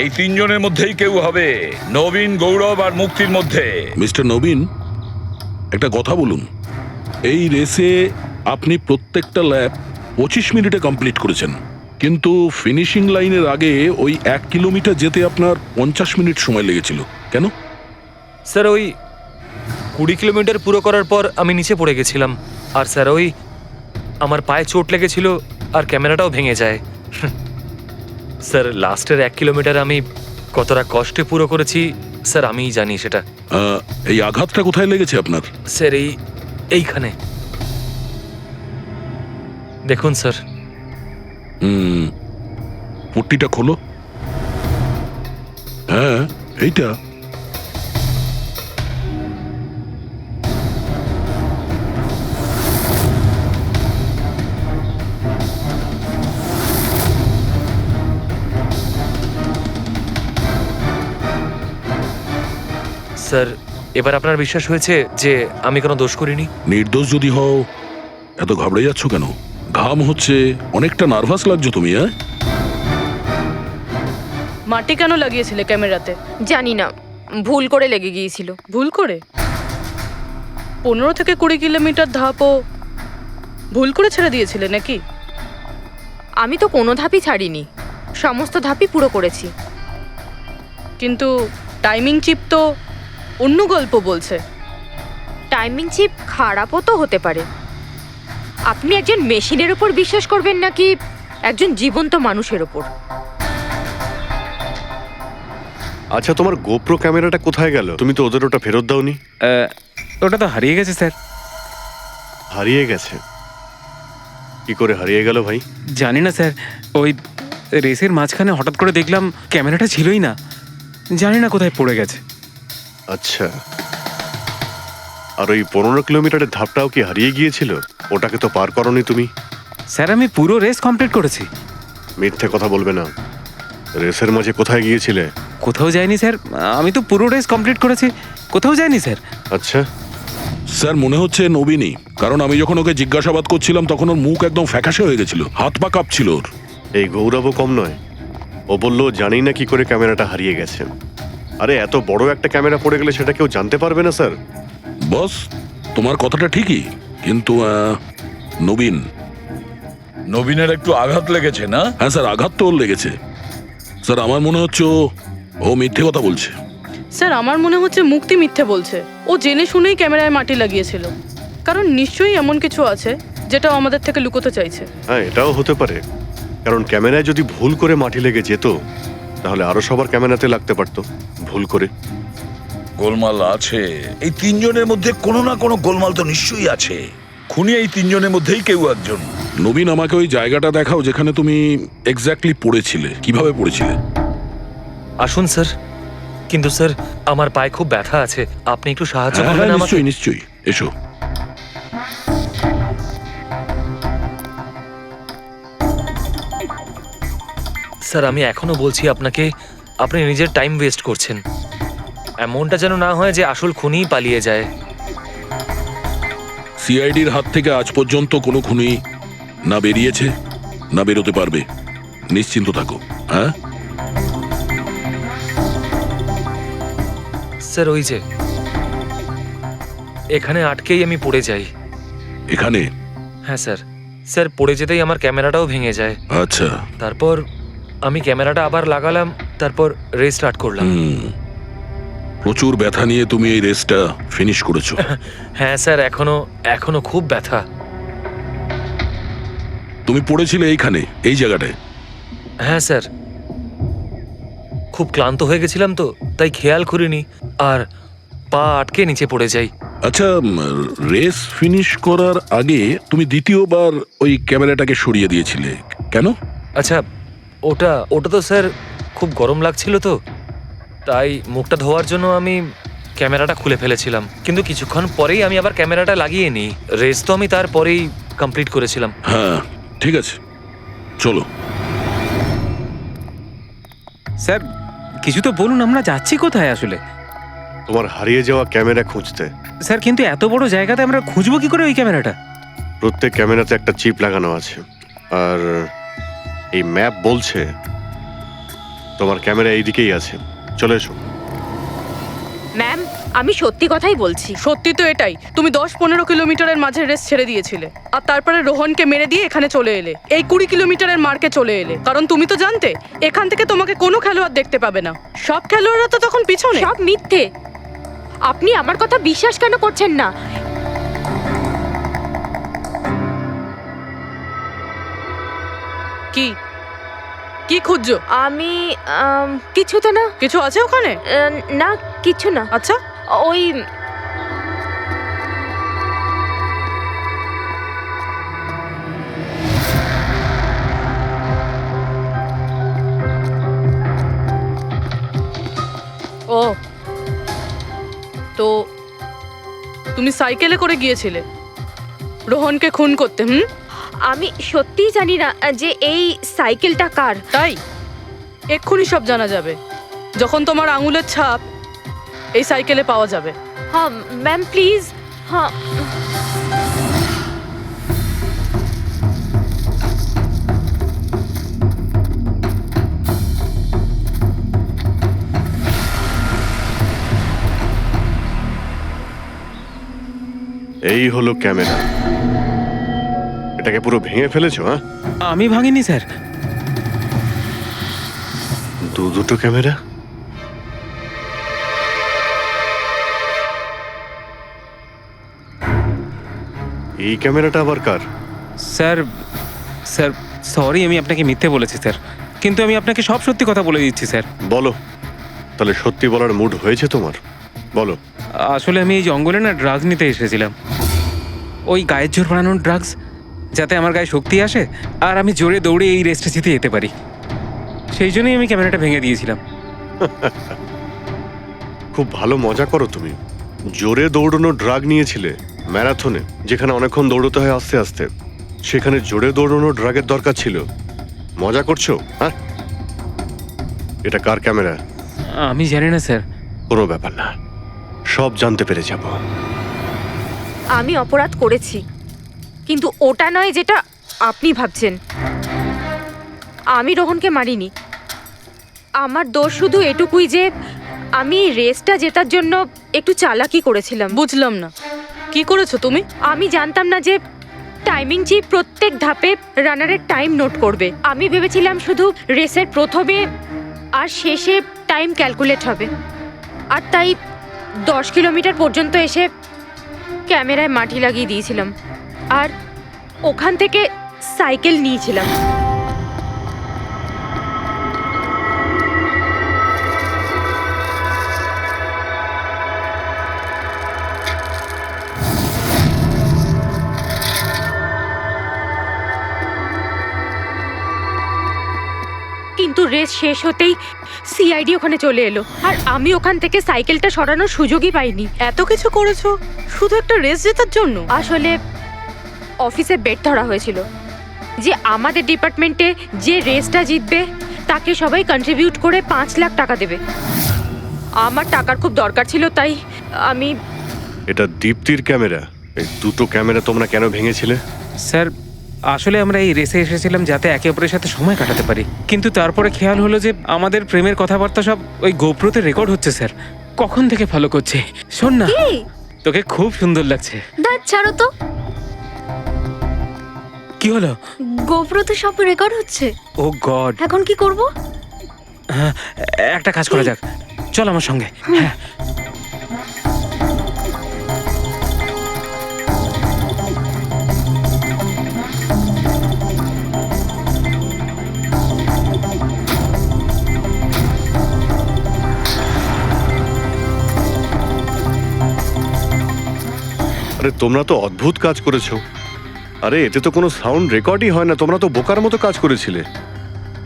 [SPEAKER 10] এই 3 জনের মধ্যেই কেউ হবে, নবীন, গৌরব আর মুক্তির মধ্যে।
[SPEAKER 3] মিস্টার নবীন, একটা কথা বলুন। এই রেসে আপনি প্রত্যেকটা ল্যাপ 25 মিনিটে কমপ্লিট করেছেন, কিন্তু ফিনিশিং লাইনের আগে ওই 1 কিলোমিটার যেতে আপনার 50 মিনিট সময় লেগেছিল। কেন?
[SPEAKER 12] স্যার, ওই 20 কিলোমিটার পুরো করার পর আমি নিচে পড়ে গেছিলাম। আর স্যার, ওই আমার পায়ে চোট লেগেছিল আর ক্যামেরাটাও ভেঙে যায়। স্যার, লাস্টের 1 কিলোমিটার আমি কতটা কষ্টে পুরো করেছি স্যার আমিই জানি সেটা।
[SPEAKER 3] এই আঘাতটা কোথায় লেগেছে আপনার?
[SPEAKER 12] স্যার, এইখানে দেখুন স্যার।
[SPEAKER 3] পট্টিটা খোলো। হ্যাঁ, এইটা।
[SPEAKER 12] স্যার, এবার আপনার বিশ্বাস হয়েছে যে আমি কোনো দোষ করিনি?
[SPEAKER 3] নির্দোষ যদি হও এত ঘাবড়ে যাচ্ছ কেন? ঘাম হচ্ছে, অনেকটা নার্ভাস লাগছো তুমি, হ্যাঁ?
[SPEAKER 5] মাটি কেন লাগিয়েছিলে ক্যামেরাতে?
[SPEAKER 13] জানি না, ভুল করে লেগে গিয়েছিল।
[SPEAKER 5] ভুল করে? 15 থেকে 20 কিলোমিটার ধাপও ভুল করে ছেড়ে দিয়েছিলে নাকি?
[SPEAKER 13] আমি তো কোনো ধাপই ছাড়িনি, সমস্ত ধাপই পুরো করেছি।
[SPEAKER 5] কিন্তু টাইমিং চিপ তো অন্য গল্প বলছে।
[SPEAKER 13] টাইমিং চিপ খারাপও তো হতে পারে। আপনি একজন মেশিনের উপর বিশ্বাস করবেন নাকি একজন জীবন্ত মানুষের উপর?
[SPEAKER 9] আচ্ছা, তোমার গোপ্রো ক্যামেরাটা কোথায় গেল? তুমি তো ওদের ওটা ফেরত দাওনি।
[SPEAKER 11] ওটা তো হারিয়ে গেছে স্যার।
[SPEAKER 9] হারিয়ে গেছে? কি করে হারিয়ে গেল ভাই?
[SPEAKER 11] জানি না স্যার, ওই রেসের মাঝখানে হঠাৎ করে দেখলাম ক্যামেরাটা ছিলই না, জানি না কোথায় পড়ে গেছে।
[SPEAKER 9] আচ্ছা, আর ওই 15 কিলোমিটারের ধাপটাও কি হারিয়ে গিয়েছিল? ওটাকে তো পার করনি তুমি।
[SPEAKER 11] স্যার আমি পুরো রেস কমপ্লিট করেছি।
[SPEAKER 9] মিথ্যে কথা বলবে না। রেসের মাঝে কোথায় গিয়েছিলে?
[SPEAKER 11] কোথাও যায়নি স্যার, আমি তো পুরো রেস কমপ্লিট করেছি, কোথাও যায়নি স্যার।
[SPEAKER 9] আচ্ছা,
[SPEAKER 3] স্যার মনে হচ্ছে নবীনই, কারণ আমি যখন ওকে জিজ্ঞাসাবাদ করছিলাম তখন ওর মুখ একদম ফ্যাকাশে হয়ে গেছিল, হাত পা কাঁপছিল ওর।
[SPEAKER 9] এই গৌরবও কম নয়। ও বললো জানি না কি করে ক্যামেরাটা হারিয়ে গেছে। আরে এত বড় একটা ক্যামেরা পড়ে গেলে সেটা কেউ জানতে পারবে না স্যার।
[SPEAKER 3] বস, তোমার কথাটা ঠিকই, কিন্তু
[SPEAKER 10] নবীনের একটু আঘাত লেগেছে না?
[SPEAKER 3] হ্যাঁ স্যার, আঘাত তো ওর লেগেছে। স্যার আমার মনে হচ্ছে ও মিথ্যে কথা বলছে।
[SPEAKER 5] স্যার আমার মনে হচ্ছে মুক্তি মিথ্যে বলছে। ও জেনে শুনেই ক্যামেরায় মাটি লাগিয়েছিল, কারণ নিশ্চয়ই এমন কিছু আছে যেটা ও আমাদের থেকে লুকোতে চাইছে।
[SPEAKER 9] হ্যাঁ, এটাও হতে পারে, কারণ ক্যামেরায় যদি ভুল করে মাটি লেগে যেত তাহলে আরো সবার ক্যামেরাতে লাগতে পারতো ভুল করে।
[SPEAKER 10] গোলমাল আছে, এই তিনজনের মধ্যে কোনো না কোনো গোলমাল তো নিশ্চয়ই আছে। খুনি এই তিনজনের মধ্যেই কেউ একজন।
[SPEAKER 3] নবীন, আমাকে ওই জায়গাটা দেখাও যেখানে তুমি এক্স্যাক্টলি পড়েছিলে, কিভাবে পড়েছিলে।
[SPEAKER 12] আসুন স্যার। কিন্তু স্যার আমার পায়ে খুব ব্যথা আছে, আপনি একটু সাহায্য
[SPEAKER 3] হ্যাঁ
[SPEAKER 12] করবেন
[SPEAKER 3] হ্যাঁ,
[SPEAKER 12] আমাকে?
[SPEAKER 3] নিশ্চয়ই নিশ্চয়ই, এসো।
[SPEAKER 12] স্যার আমি এখনো বলছি আপনাকে, আপনি নিজের টাইম ওয়েস্ট করছেন। এমনটা যেন না হয় যে আসল খুনিই পালিয়ে যায়।
[SPEAKER 3] সিআইডির হাত থেকে আজ পর্যন্ত কোনো খুনি না বেরিয়েছে না বেরোতে পারবে, নিশ্চিন্ত থাকো। হ্যাঁ
[SPEAKER 12] স্যার ওই যে এখানে আটকেই আমি পড়ে যাই।
[SPEAKER 3] এখানে?
[SPEAKER 12] হ্যাঁ স্যার, স্যার পড়ে যেতেই আমার ক্যামেরাটাও ভেঙে যায়।
[SPEAKER 3] আচ্ছা।
[SPEAKER 12] তারপর আমি ক্যামেরাটা আবার লাগালাম, তারপর রেস স্টার্ট করলাম।
[SPEAKER 3] প্রচুর ব্যথা নিয়ে তুমি এই রেসটা ফিনিশ করেছো।
[SPEAKER 12] হ্যাঁ স্যার, এখনো খুব ব্যথা।
[SPEAKER 3] তুমি পড়েছিলে এইখানে, এই জায়গাটায়?
[SPEAKER 12] হ্যাঁ স্যার, খুব ক্লান্ত হয়ে গেছিলাম তো, তাই খেয়াল করিনি আর পা আটকে নিচে পড়ে যাই।
[SPEAKER 3] আচ্ছা, রেস ফিনিশ করার আগে তুমি দ্বিতীয়বার ওই ক্যামেরাটাকে সরিয়ে দিয়েছিলে কেন?
[SPEAKER 12] আচ্ছা, ওটা তো স্যার খুব গরম লাগছিল তো, তাই মুখটা ধোয়ার জন্য আমি ক্যামেরাটা খুলে ফেলেছিলাম। কিন্তু কিছুক্ষণ পরেই আমি আবার ক্যামেরাটা লাগিয়ে নিই। রেস তো আমি তারপরেই কমপ্লিট করেছিলাম।
[SPEAKER 3] হ্যাঁ ঠিক আছে, চলো।
[SPEAKER 11] স্যার কিছু তো বলুন, আমরা যাচ্ছি কোথায় আসলে?
[SPEAKER 9] তোমার হারিয়ে যাওয়া ক্যামেরা খুঁজতে।
[SPEAKER 11] স্যার কিন্তু এত বড় জায়গাতে আমরা খুঁজবো কি করে ওই ক্যামেরাটা?
[SPEAKER 9] প্রত্যেক ক্যামেরাতে একটা চিপ লাগানো আছে, আর এই ম্যাপ বলছে তোমার ক্যামেরা এইদিকেই আছে। চলে এসো।
[SPEAKER 13] ম্যাম, আমি সত্যি কথাই বলছি।
[SPEAKER 5] সত্যি তো এটাই, তুমি 10-15 কিলোমিটারের মাঝে রেস ছেড়ে দিয়েছিলে, আর তারপরে রোহনকে মেরে দিয়ে এখানে চলে এলে, এই 20 কিলোমিটারের মার্কে চলে এলে। কারণ তুমি তো জানতে এখান থেকে তোমাকে কোনো খেলোয়াড় দেখতে পাবে না। সব খেলোয়াড়রা তো তখন পিছনে।
[SPEAKER 13] সব মিথ্যে। আপনি আমার কথা বিশ্বাস কেন করছেন না?
[SPEAKER 5] কি কি খুঁজছো?
[SPEAKER 13] আমি কিছু তো না।
[SPEAKER 5] কিছু আছে ওখানে?
[SPEAKER 13] না, কিছু না।
[SPEAKER 5] আচ্ছা,
[SPEAKER 13] ওই
[SPEAKER 5] ও তো তুমি সাইকেলে করে গিয়েছিলে রোহনকে খুন করতে?
[SPEAKER 13] আমি সত্যিই জানি না যে এই সাইকেলটা কার।
[SPEAKER 5] তাই এক্ষুনি সব জানা যাবে যখন তোমার আঙুলের ছাপ এই সাইকেলে পাওয়া যাবে।
[SPEAKER 13] হ্যাঁ ম্যাম প্লিজ। হ্যাঁ
[SPEAKER 9] এই হলো ক্যামেরা। এটাকে পুরো ভেঙে ফেলেছো? হ্যাঁ,
[SPEAKER 11] আমি ভাঙিনি স্যার।
[SPEAKER 9] দুটো ক্যামেরা। এই ক্যামেরাটা আবার কার?
[SPEAKER 11] স্যার স্যার সরি, আমি আপনাকে মিথ্যে বলেছি স্যার, কিন্তু আমি আপনাকে সব সত্যি কথা বলে দিচ্ছি স্যার।
[SPEAKER 9] বলো, তাহলে সত্যি বলার মুড হয়েছে তোমার? বলো।
[SPEAKER 11] আসলে আমি এই জঙ্গলে না ড্রাগস নিতে এসেছিলাম, ওই গায়ের জোর বানানোর ড্রাগস, যাতে আমার গায়ে শক্তি আসে আর আমি জোরে দৌড়ে এই রেসটা জিতে যেতে পারি। সেই জন্যই আমি ক্যামেরাটা ভেঙে দিয়েছিলাম।
[SPEAKER 9] খুব ভালো মজা করো তুমি। জোরে দৌড়ানো ড্রাগ নিয়েছিলে ম্যারাথনে, যেখানে অনেকক্ষণ দৌড়তে হয় আস্তে আস্তে, সেখানে জোরে দৌড়ানো ড্রাগের দরকার ছিল। মজা করছো? হ্যাঁ, এটা কার ক্যামেরা?
[SPEAKER 11] আমি জানি না স্যার।
[SPEAKER 9] কোনো ব্যাপার না, সব জানতে পেরে যাব।
[SPEAKER 13] আমি অপরাধ করেছি, কিন্তু ওটা নয় যেটা আপনি ভাবছেন। আমি রোহনকে মারিনি। আমার দোষ শুধু এটুকুই যে আমি রেসটা জেতার জন্য একটু চালাকি করেছিলাম।
[SPEAKER 5] বুঝলাম না, কি করেছো তুমি?
[SPEAKER 13] আমি জানতাম না যে টাইমিং চিপ প্রত্যেক ধাপে রানারের টাইম নোট করবে। আমি ভেবেছিলাম শুধু রেসের প্রথমে আর শেষে টাইম ক্যালকুলেট হবে, আর তাই 10 কিলোমিটার পর্যন্ত এসে ক্যামেরায় মাটি লাগিয়ে দিয়েছিলাম আর ওখান থেকে সাইকেল নিয়েছিলাম। কিন্তু রেস শেষ হতেই সিআইডি ওখানে চলে এলো, আর আমি ওখান থেকে সাইকেলটা সরানোর সুযোগই পাইনি।
[SPEAKER 5] এত কিছু করেছো শুধু একটা রেস জেতার জন্য?
[SPEAKER 13] আসলে অফিসে বেট ধরা হয়েছিল যে আমাদের ডিপার্টমেন্টে যে রেসটা জিতবে তাকে সবাই কন্ট্রিবিউট করে 5 লাখ টাকা দেবে। আমার টাকার খুব দরকার ছিল, তাই আমি।
[SPEAKER 9] এটা দীপ্তির ক্যামেরা। এই দুটো ক্যামেরা তোমরা কেন ভেঙেছিলে?
[SPEAKER 11] স্যার আসলে আমরা এই রেসে এসেছিলাম যাতে একে অপরের সাথে সময় কাটাতে পারি, কিন্তু তারপরে খেয়াল হলো যে আমাদের প্রেমের কথাবার্তা সব ওই গোপ্রোতে রেকর্ড হচ্ছে স্যার। কখন থেকে ফলো করছে। শোন না, তোকে খুব সুন্দর লাগছে।
[SPEAKER 14] দাঁত ছাড়ো তো।
[SPEAKER 11] কি হলো?
[SPEAKER 14] গোপ্রোতে সব রেকর্ড হচ্ছে।
[SPEAKER 11] ও গড,
[SPEAKER 14] এখন কি করব?
[SPEAKER 11] হ্যাঁ, একটা কাজ করা যাক, চল আমার সঙ্গে। হ্যাঁ,
[SPEAKER 9] আরে তোমরা তো অদ্ভুত কাজ করেছো। আরে এতে তো কোনো সাউন্ড রেকর্ডই হয় না। তোমরা তো বোকার মতো কাজ করেছিলে।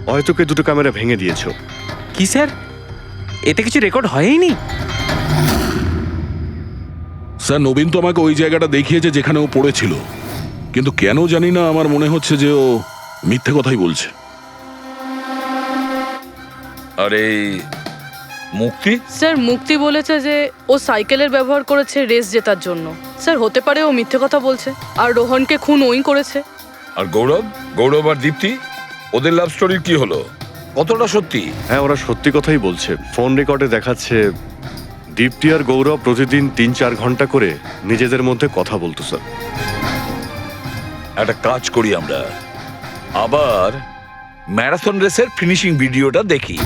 [SPEAKER 9] হয়তো কে দুটো ক্যামেরা ভেঙে দিয়েছো।
[SPEAKER 11] কি স্যার, এতে কিছু রেকর্ড হয়নি?
[SPEAKER 3] স্যার নবীন তো আমাকে ওই জায়গাটা দেখিয়েছে যেখানে ও পড়েছিল, কিন্তু কেন জানি না আমার মনে হচ্ছে যে ও মিথ্যে কথাই বলছে।
[SPEAKER 10] আরে মুক্তি,
[SPEAKER 5] স্যার মুক্তি বলেছে যে ও সাইকেলের ব্যবহার করেছে রেস জেতার জন্য। স্যার হতে পারে ও মিথ্যে কথা বলছে আর রোহনকে খুন ওই করেছে।
[SPEAKER 10] আর গৌরব আর দীপ্তি, ওদের লাভ স্টোরির কি হলো? কতটা সত্যি?
[SPEAKER 9] হ্যাঁ, ওরা সত্যি কথাই বলছে। ফোন রেকর্ডে দেখাচ্ছে দীপ্তি আর গৌরব প্রতিদিন 3-4 ঘন্টা করে নিজেদের মধ্যে কথা বলতো স্যার।
[SPEAKER 10] একটা কাজ করি আমরা, আবার ম্যারাথন রেসের ফিনিশিং ভিডিওটা দেখি।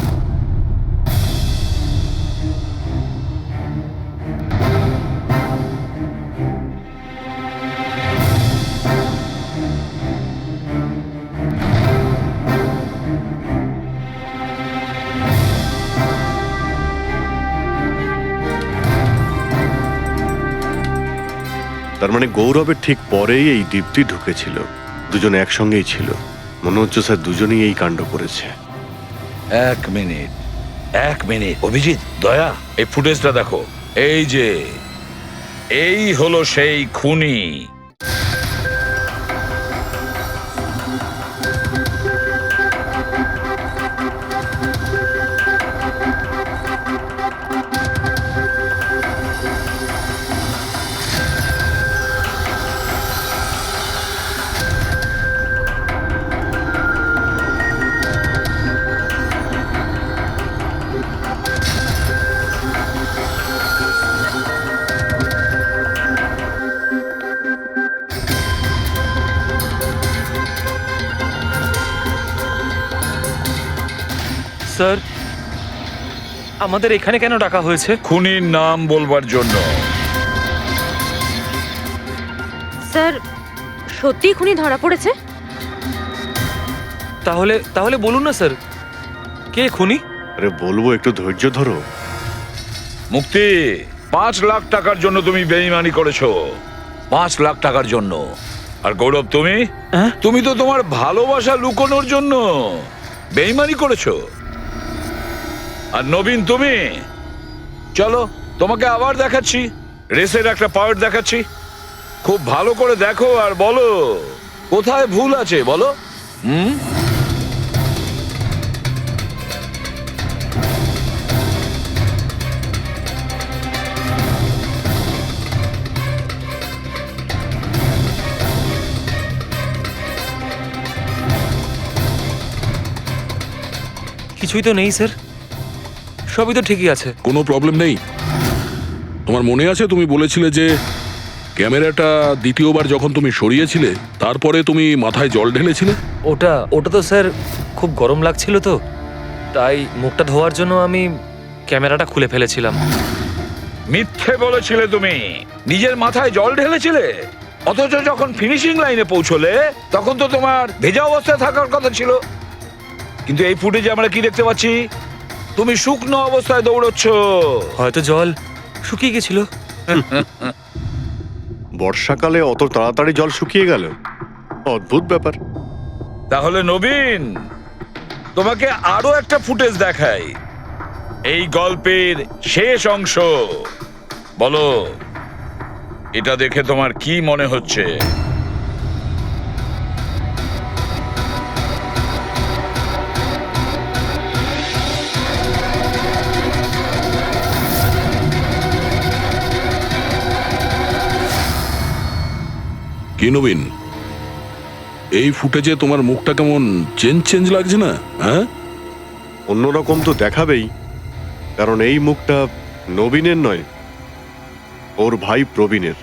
[SPEAKER 9] তার মানে গৌরবের ঠিক পরেই এই দীপ্তি ঢুকেছিল। দুজনে একসঙ্গেই ছিল। মনে হচ্ছে স্যার দুজনেই এই কাণ্ড করেছে।
[SPEAKER 10] এক মিনিট অভিজিৎ, দয়া, এই ফুটেজটা দেখো। এই যে এই হলো সেই খুনি।
[SPEAKER 12] স্যার আমাদের এখানে কেন ডাকা হয়েছে?
[SPEAKER 10] খুনির নাম বলবার জন্য।
[SPEAKER 13] স্যার সত্যি খুনি ধরা পড়েছে?
[SPEAKER 12] তাহলে তাহলে বলুন না স্যার, কে খুনি?
[SPEAKER 9] আরে বলবো, একটু ধৈর্য ধরো।
[SPEAKER 10] মুক্তি, 5 লাখ টাকার জন্য তুমি বেইমানি করেছো। 5 লাখ টাকার জন্য। আর গৌরব, তুমি
[SPEAKER 11] হ্যাঁ?
[SPEAKER 10] তুমি তো তোমার ভালোবাসা লুকোনোর জন্য বেইমানি করেছো। আর নবীন, তুমি চলো তোমাকে আবার দেখাচ্ছি, রেসের একটা পার্ট দেখাচ্ছি। খুব ভালো করে দেখো আর বলো কোথায় ভুল আছে, বলো।
[SPEAKER 12] কিছুই তো নেই স্যার, সবই তো ঠিকই আছে।
[SPEAKER 3] কোনো প্রবলেম নেই। তোমার মনে আছে তুমি বলেছিলে যে ক্যামেরাটা দ্বিতীয়বার যখন তুমি সরিয়েছিলে তারপরে তুমি মাথায় জল ঢেলেছিলে?
[SPEAKER 12] ওটা তো স্যার খুব গরম লাগছিল তো, তাই মুখটা ধোয়ার জন্য আমি ক্যামেরাটা খুলে ফেলেছিলাম।
[SPEAKER 10] মিথ্যে বলেছিলে তুমি, নিজের মাথায় জল ঢেলেছিলে। অথচ যখন ফিনিশিং লাইনে পৌঁছলে তখন তো তোমার ভেজা অবস্থায় থাকার কথা ছিল। কিন্তু এই ফুটেজে আমরা কি দেখতে পাচ্ছি? তুমি শুকনো অবস্থায় দৌড়চ্ছ।
[SPEAKER 12] হয়তো জল শুকিয়ে গেছিল।
[SPEAKER 9] বর্ষাকালে অত তাড়াতাড়ি জল শুকিয়ে গেল, অদ্ভুত ব্যাপার।
[SPEAKER 10] তাহলে নবীন, তোমাকে আরো একটা ফুটেজ দেখাই, এই গল্পের শেষ অংশ। বলো, এটা দেখে তোমার কি মনে হচ্ছে?
[SPEAKER 3] কি নবীন, এই ফুটেজে তোমার মুখটা কেমন চেঞ্জ লাগছে না? হ্যাঁ,
[SPEAKER 9] অন্যরকম তো দেখাবেই, কারণ এই মুখটা নবীনের নয়, ওর ভাই প্রবীণের।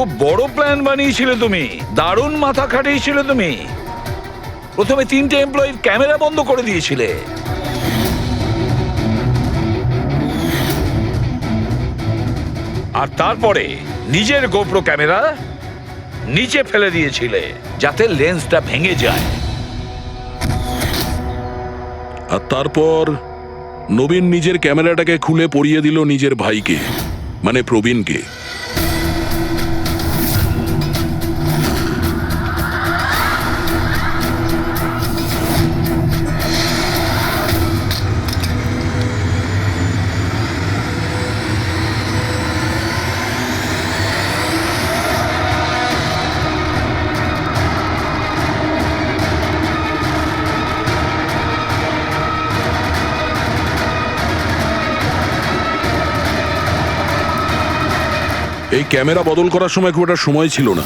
[SPEAKER 10] খুব বড় প্ল্যান বানিয়েছিলে তুমি, দারুণ মাথা খাটিয়েছিলে তুমি। প্রথমে 3টে এমপ্লয়ির ক্যামেরা বন্ধ করে দিয়েছিলে, আর তারপরে নিজের গোপ্রো ক্যামেরা নিচে ফেলে দিয়েছিলে যাতে লেন্সটা ভেঙে যায়।
[SPEAKER 3] আর তারপর নবীন নিজের ক্যামেরাটাকে খুলে পরিয়ে দিল নিজের ভাইকে, মানে প্রবীণকে। এই ক্যামেরা বদল করার সময় খুব একটা সময় ছিল না,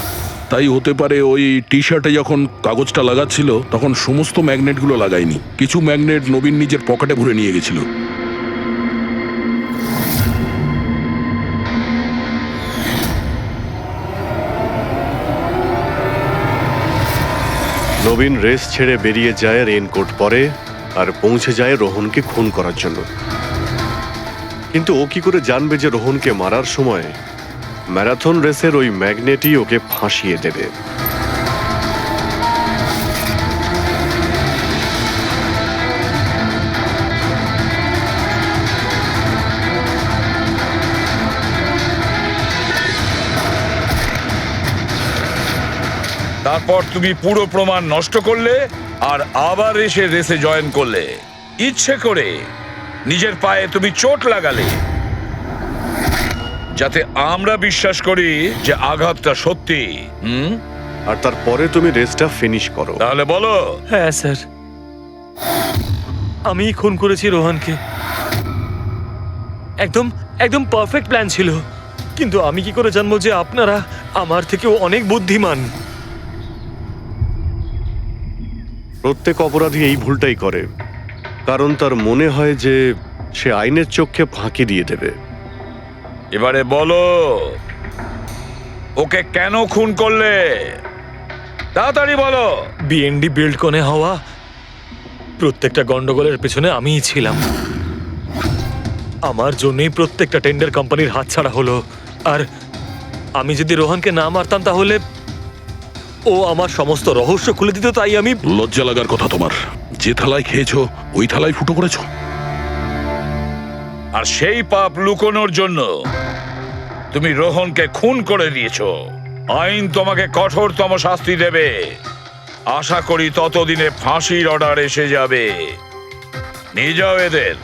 [SPEAKER 3] তাই হতে পারে ওই টি শার্টে যখন কাগজটা লাগাচ্ছিল তখন সমস্ত ম্যাগনেটগুলো লাগায়নি, কিছু ম্যাগনেট নবীন নিজের পকেটে ভরে নিয়ে গেছিল।
[SPEAKER 9] নবীন রেস ছেড়ে বেরিয়ে যায় রেইনকোট পরে, আর পৌঁছে যায় রোহনকে খুন করার জন্য। কিন্তু ও কি করে জানবে যে রোহনকে মারার সময় ম্যারাথন রেসের ওই ম্যাগনেটই ওকে ফাঁসিয়ে দেবে?
[SPEAKER 10] তারপর তুমি পুরো প্রমাণ নষ্ট করলে আর আবার এসে রেসে জয়েন করলে। ইচ্ছে করে নিজের পায়ে তুমি চোট লাগালে যাতে আমরা বিশ্বাস করি যে আঘাতটা সত্যি।
[SPEAKER 9] আর তারপরে তুমি রেসটা ফিনিশ করো।
[SPEAKER 10] তাহলে বলো।
[SPEAKER 12] হ্যাঁ স্যার, আমি খুন করেছি রোহনকে। একদম একদম পারফেক্ট প্ল্যান ছিল। কিন্তু আমি কি করে জানবো যে আপনারা আমার থেকেও অনেক বুদ্ধিমান?
[SPEAKER 9] প্রত্যেক অপরাধী এই ভুলটাই করে, কারণ তার মনে হয় যে সে আইনের চোখে ফাঁকি দিয়ে দেবে।
[SPEAKER 10] এবারে বলো, ওকে কেন খুন করলে? তাড়াতাড়ি বলো।
[SPEAKER 12] বিএনডি বিল্ডকনে হওয়া প্রত্যেকটা গন্ডগোলের পেছনে আমিই ছিলাম। আমার জন্যই প্রত্যেকটা টেন্ডার কোম্পানির হাতছাড়া হলো। আর আমি যদি রোহনকে না মারতাম তাহলে ও আমার সমস্ত রহস্য খুলে দিত। তাই আমি
[SPEAKER 3] লজ্জা লাগার কথা তোমার। যে থালায় খেয়েছো ওই থালায় ফুটো করেছো।
[SPEAKER 10] আর সেই পাপ লুকোনোর জন্য তুমি রোহনকে খুন করে দিয়েছো। আইন তোমাকে কঠোরতম শাস্তি দেবে। আশা করি ততদিনে ফাঁসির অর্ডার এসে যাবে। নিয়ে যাও এদের।